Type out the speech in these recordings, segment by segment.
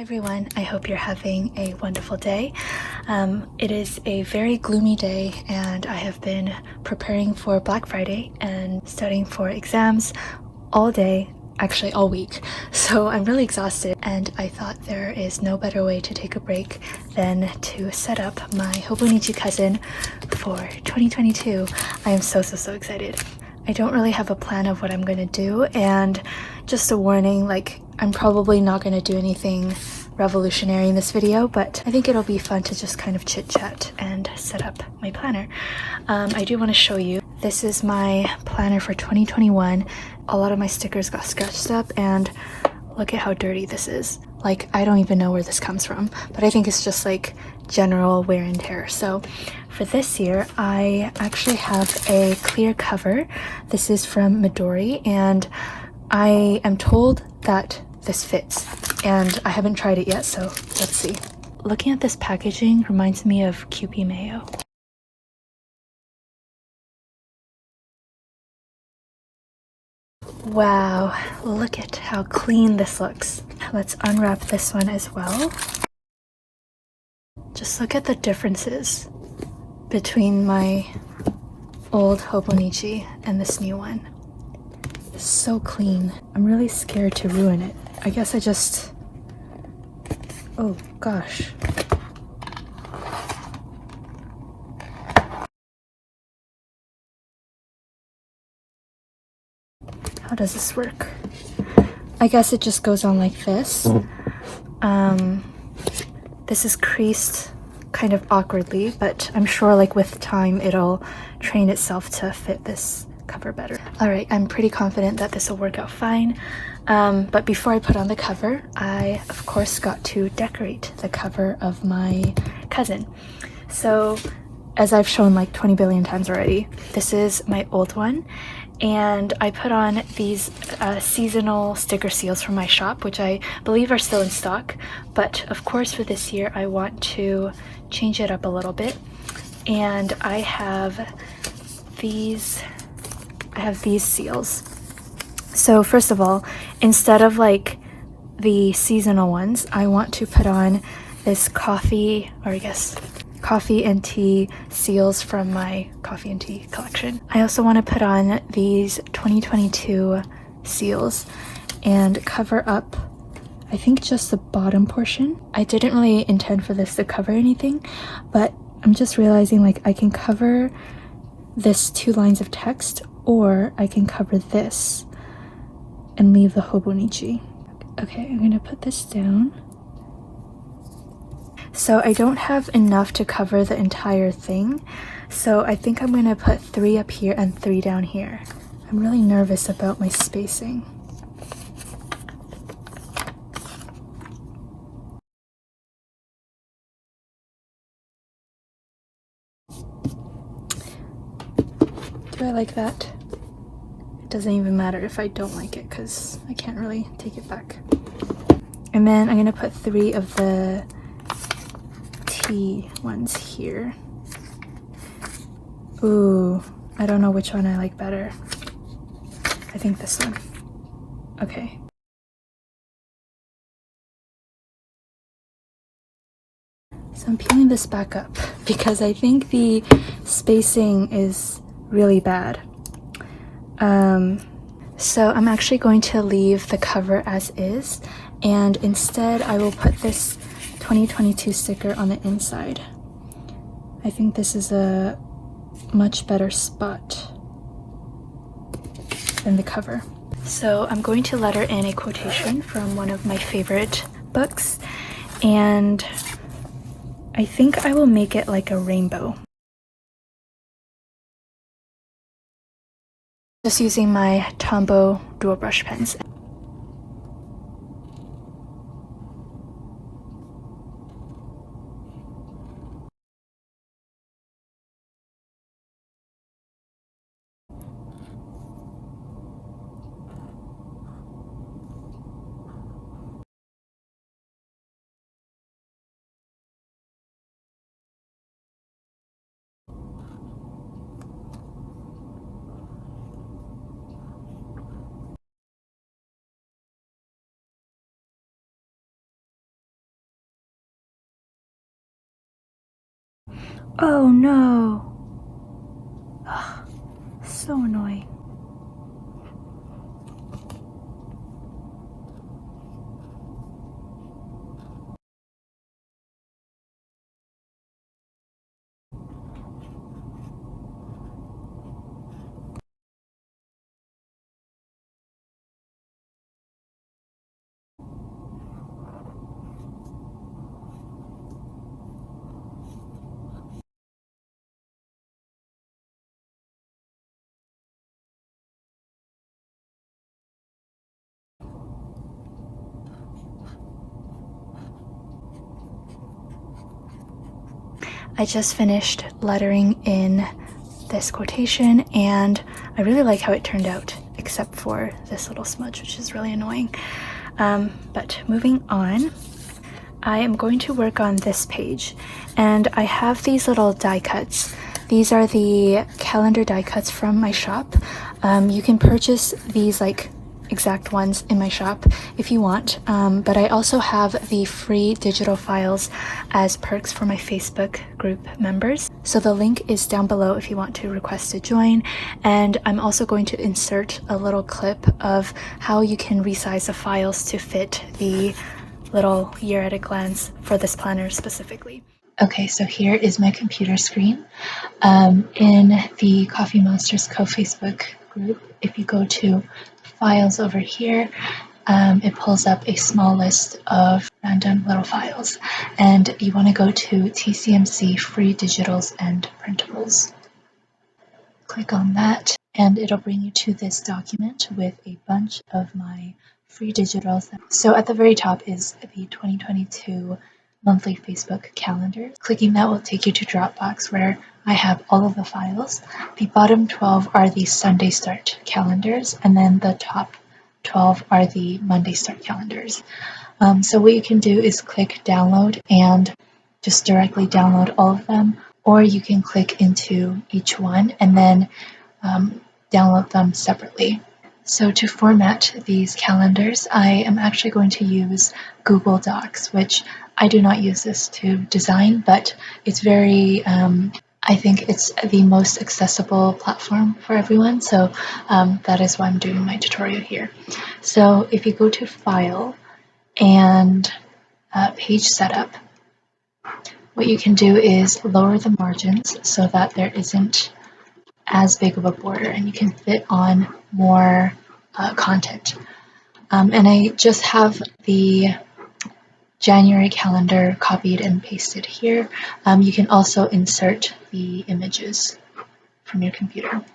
Hi everyone, I hope you're having a wonderful day. It is a very gloomy day and I have been preparing for Black Friday and studying for exams all day, actually all week. So I'm really exhausted and I thought there is no better way to take a break than to set up my Hobonichi cousin for 2022. I am so excited. I don't really have a plan of what I'm gonna do, and just a warning, like, I'm probably not gonna do anything revolutionary in this video, but I think it'll be fun to just kind of chit chat and set up my planner. I do want to show you, this is my planner for 2021. A lot of my stickers got scratched up and look at how dirty this is. Like, I don't even know where this comes from, but I think it's just like general wear and tear. So for this year, I actually have a clear cover. This is from Midori, and I am told that this fits, and I haven't tried it yet, so let's see. Looking at this packaging reminds me of Kewpie Mayo. Wow, look at how clean this looks. Let's unwrap this one as well. Just look at the differences between my old Hobonichi and this new one. It's so clean. I'm really scared to ruin it. I guess I just... Oh gosh. How does this work? I guess it just goes on like this. This is creased kind of awkwardly, but I'm sure like with time it'll train itself to fit this cover better. Alright, I'm pretty confident that this will work out fine. But before I put on the cover, I of course got to decorate the cover of my cousin. So as I've shown like 20 billion times already, this is my old one, and I put on these seasonal sticker seals from my shop, which I believe are still in stock, but of course for this year I want to change it up a little bit, and I have these seals. So first of all, instead of like the seasonal ones, I want to put on this coffee and tea seals from my coffee and tea collection. I also want to put on these 2022 seals and cover up, I think, just the bottom portion. I didn't really intend for this to cover anything, but I'm just realizing like I can cover this 2 lines of text, or I can cover this and leave the Hobonichi. Okay, I'm gonna put this down. So I don't have enough to cover the entire thing, so I think I'm gonna put 3 up here and 3 down here. I'm really nervous about my spacing. Do I like that? It doesn't even matter if I don't like it because I can't really take it back. And then I'm gonna put 3 of the tea ones here. Ooh, I don't know which one I like better. I think this one. Okay. So I'm peeling this back up because I think the spacing is really bad. So I'm actually going to leave the cover as is, and instead I will put this 2022 sticker on the inside. I think this is a much better spot than the cover. So I'm going to letter in a quotation from one of my favorite books, and I think I will make it like a rainbow. Just using my Tombow dual brush pens. Oh no! Ugh, so annoying. I just finished lettering in this quotation and I really like how it turned out, except for this little smudge, which is really annoying. But moving on, I am going to work on this page, and I have these little die cuts. These are the calendar die cuts from my shop. You can purchase these like exact ones in my shop if you want, but I also have the free digital files as perks for my Facebook group members. So the link is down below if you want to request to join, and I'm also going to insert a little clip of how you can resize the files to fit the little year at a glance for this planner specifically. Okay, so here is my computer screen. In the Coffee Monsters Co Facebook group, if you go to files over here, it pulls up a small list of random little files, and you want to go to TCMC free digitals and printables. Click on that and it'll bring you to this document with a bunch of my free digitals. So at the very top is the 2022 monthly Facebook calendar. Clicking that will take you to Dropbox, where I have all of the files. The bottom 12 are the Sunday start calendars, and then the top 12 are the Monday start calendars. So what you can do is click download and just directly download all of them, or you can click into each one and then download them separately. So to format these calendars, I am actually going to use Google Docs, which I do not use this to design, but it's very, I think it's the most accessible platform for everyone. So that is why I'm doing my tutorial here. So if you go to File and Page Setup, what you can do is lower the margins so that there isn't as big of a border and you can fit on more content. And I just have the January calendar copied and pasted here. You can also insert the images from your computer.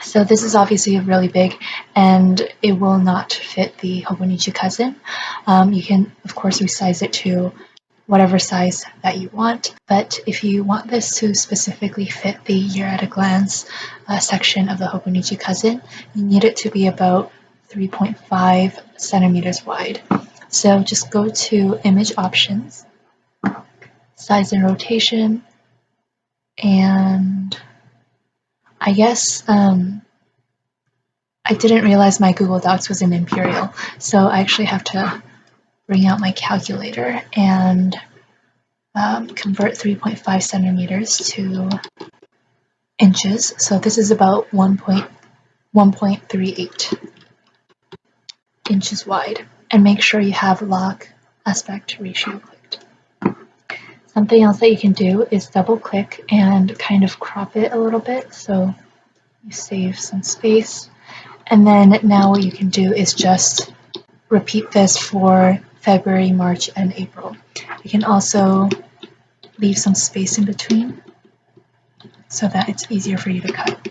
So this is obviously really big and it will not fit the Hobonichi cousin. You can of course resize it to whatever size that you want, but if you want this to specifically fit the year at a glance section of the Hobonichi cousin, you need it to be about 3.5 centimeters wide. So just go to Image Options, Size and Rotation, and I guess I didn't realize my Google Docs was in Imperial, so I actually have to bring out my calculator and convert 3.5 centimeters to inches. So this is about 1.38 inches wide. And make sure you have log aspect ratio clicked. Something else that you can do is double click and kind of crop it a little bit so you save some space. And then now what you can do is just repeat this for February, March, and April. You can also leave some space in between so that it's easier for you to cut.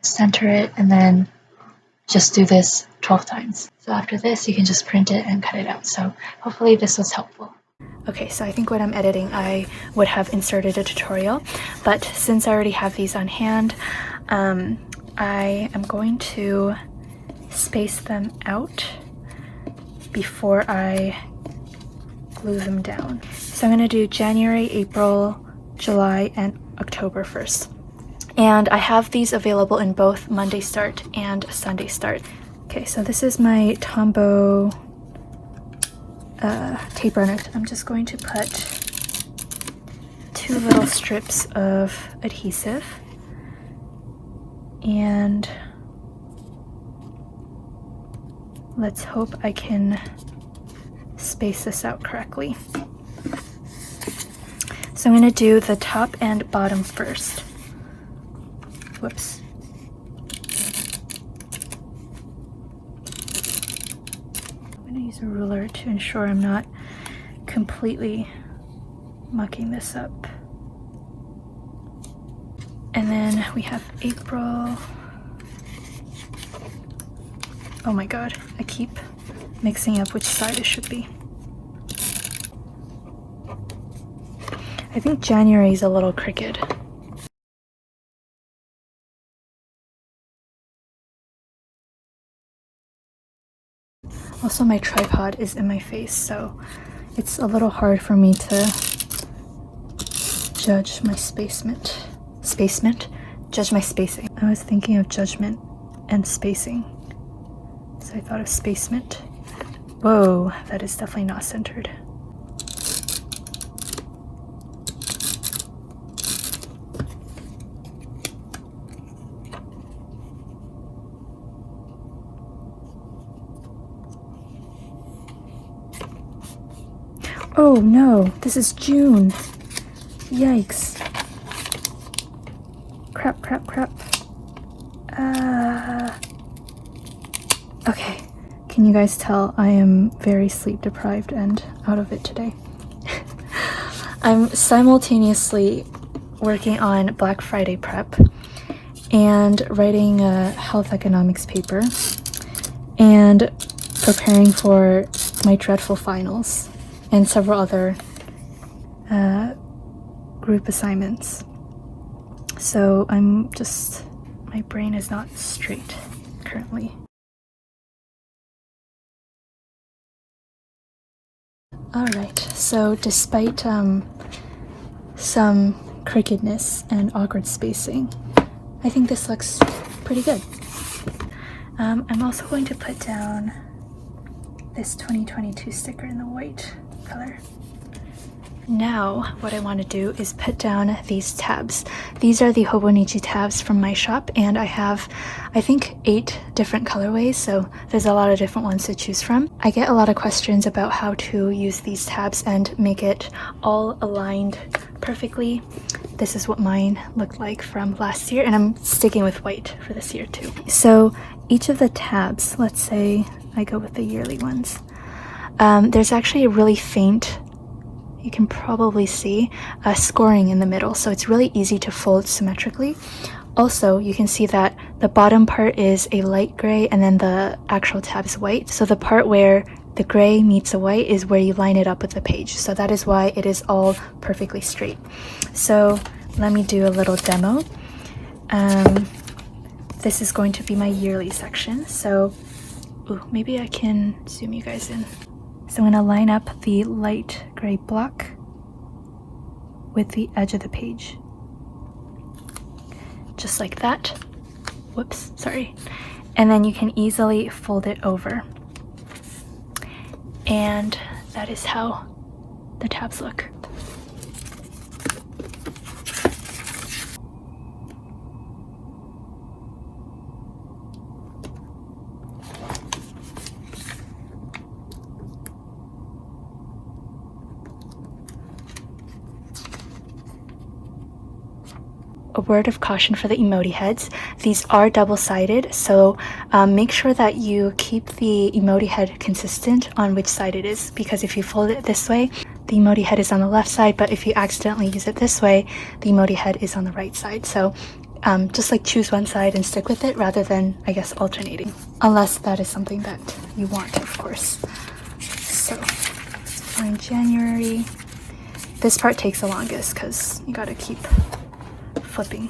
Center it and then just do this 12 times. So after this, you can just print it and cut it out. So hopefully this was helpful. Okay, so I think when I'm editing, I would have inserted a tutorial, but since I already have these on hand, I am going to space them out before I glue them down. So I'm going to do January, April, July, and October first. And I have these available in both Monday start and Sunday start. Okay, so this is my Tombow tape runner. I'm just going to put 2 2 little strips of adhesive, and let's hope I can space this out correctly. So I'm going to do the top and bottom first. Whoops. I'm going to use a ruler to ensure I'm not completely mucking this up. And then we have April. Oh my god, I keep mixing up which side it should be. I think January is a little crooked. Also, my tripod is in my face, so it's a little hard for me to judge my judge my spacing. I was thinking of judgment and spacing, so I thought of spacement. Whoa, that is definitely not centered. Oh no, this is June. Yikes. Crap. Okay, can you guys tell I am very sleep deprived and out of it today? I'm simultaneously working on Black Friday prep and writing a health economics paper and preparing for my dreadful finals and several other group assignments. So my brain is not straight currently. Alright, so despite some crookedness and awkward spacing, I think this looks pretty good. I'm also going to put down this 2022 sticker in the white color. Now what I want to do is put down these tabs. These are the Hobonichi tabs from my shop, and I have, I think, 8 different colorways, so there's a lot of different ones to choose from. I get a lot of questions about how to use these tabs and make it all aligned perfectly. This is what mine looked like from last year, and I'm sticking with white for this year too. So each of the tabs, let's say I go with the yearly ones, there's actually a really faint, you can probably see a scoring in the middle, so it's really easy to fold symmetrically. Also, you can see that the bottom part is a light gray and then the actual tab is white. So the part where the gray meets the white is where you line it up with the page. So that is why it is all perfectly straight. So let me do a little demo. This is going to be my yearly section. So maybe I can zoom you guys in. So I'm going to line up the light gray block with the edge of the page. Just like that. Whoops, sorry. And then you can easily fold it over. And that is how the tabs look. A word of caution for the emoji heads. These are double-sided, so make sure that you keep the emoji head consistent on which side it is, because if you fold it this way, the emoji head is on the left side, but if you accidentally use it this way, the emoji head is on the right side. So just like choose one side and stick with it rather than, I guess, alternating, unless that is something that you want, of course. So we're in January. This part takes the longest because you gotta keep flipping.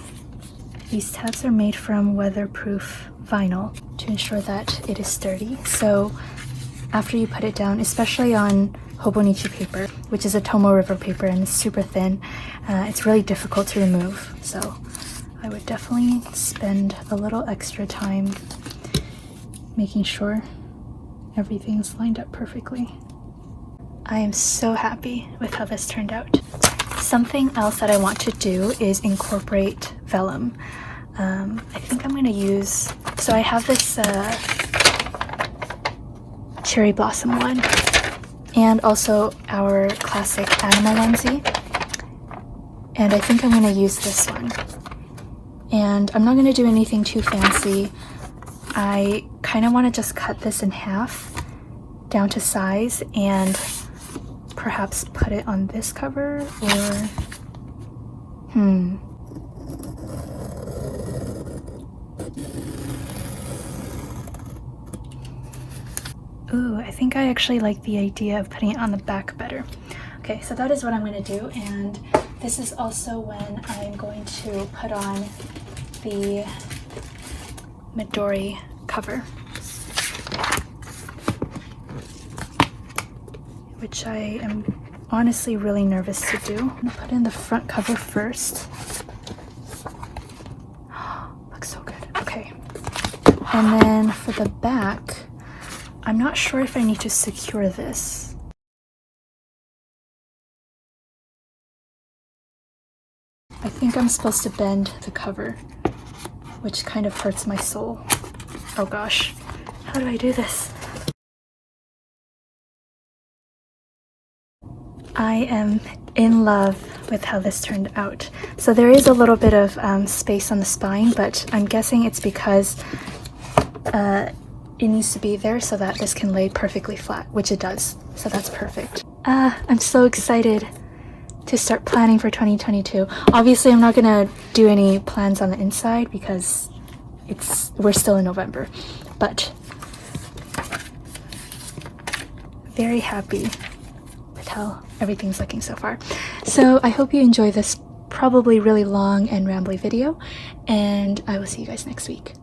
These tabs are made from weatherproof vinyl to ensure that it is sturdy. So after you put it down, especially on Hobonichi paper, which is a Tombow river paper and it's super thin, it's really difficult to remove. So I would definitely spend a little extra time making sure everything's lined up perfectly. I am so happy with how this turned out. Something else that I want to do is incorporate vellum. I think I'm going to use, so I have this cherry blossom one and also our classic animal onesie, and I think I'm going to use this one. And I'm not going to do anything too fancy. I kind of want to just cut this in half down to size and perhaps put it on this cover, or Ooh, I think I actually like the idea of putting it on the back better. Okay, so that is what I'm going to do, and this is also when I'm going to put on the Midori cover, which I am honestly really nervous to do. I'm going to put in the front cover first. Looks so good. Okay. And then for the back, I'm not sure if I need to secure this. I think I'm supposed to bend the cover, which kind of hurts my soul. Oh gosh, how do I do this? I am in love with how this turned out. So there is a little bit of space on the spine, but I'm guessing it's because it needs to be there so that this can lay perfectly flat, which it does. So that's perfect. I'm so excited to start planning for 2022. Obviously, I'm not gonna do any plans on the inside because we're still in November, but very happy with how everything's looking so far. So I hope you enjoy this probably really long and rambly video, and I will see you guys next week.